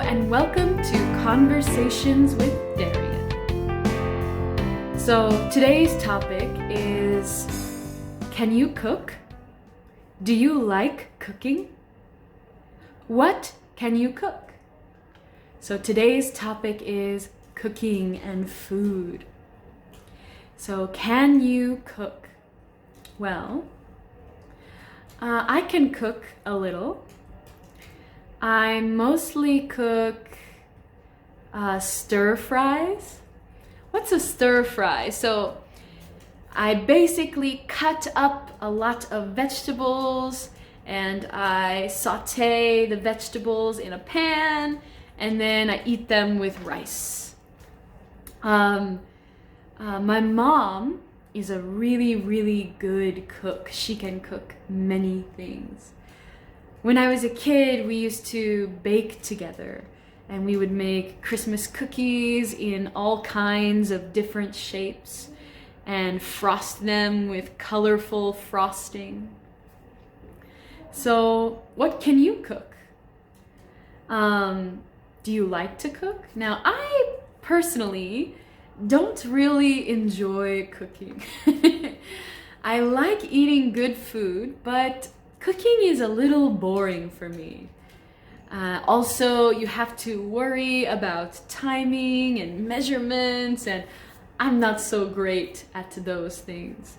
and welcome to Conversations with Darian. So today's topic is, can you cook? Do you like cooking? What can you cook? So today's topic is cooking and food. So can you cook? Well, I can cook a little. I mostly cook stir fries. What's a stir fry? So I basically cut up a lot of vegetables and I saute the vegetables in a pan and then I eat them with rice. My mom is a really good cook. She can cook many things. When I was a kid, we used to bake together and we would make Christmas cookies in all kinds of different shapes and frost them with colorful frosting. So, what can you cook? Do you like to cook? Now, I personally don't really enjoy cooking. I like eating good food, but cooking is a little boring for me. Also, you have to worry about timing and measurements, and I'm not so great at those things.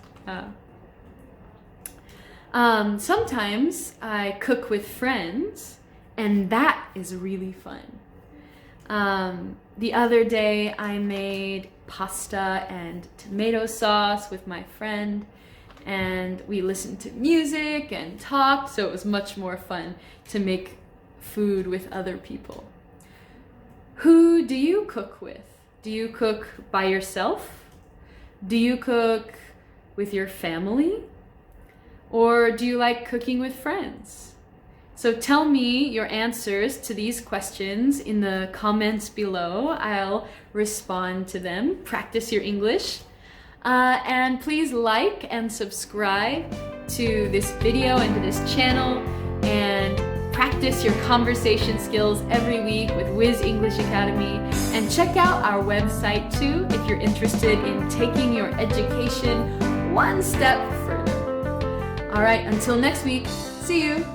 Sometimes I cook with friends, and that is really fun. The other day I made pasta and tomato sauce with my friend, and we listened to music and talked, so it was much more fun to make food with other people. Who do you cook with? Do you cook by yourself? Do you cook with your family? Or do you like cooking with friends? So tell me your answers to these questions in the comments below. I'll respond to them. Practice your English. And please like and subscribe to this video and to this channel and practice your conversation skills every week with Wiz English Academy. And check out our website too if you're interested in taking your education one step further. All right, until next week, see you.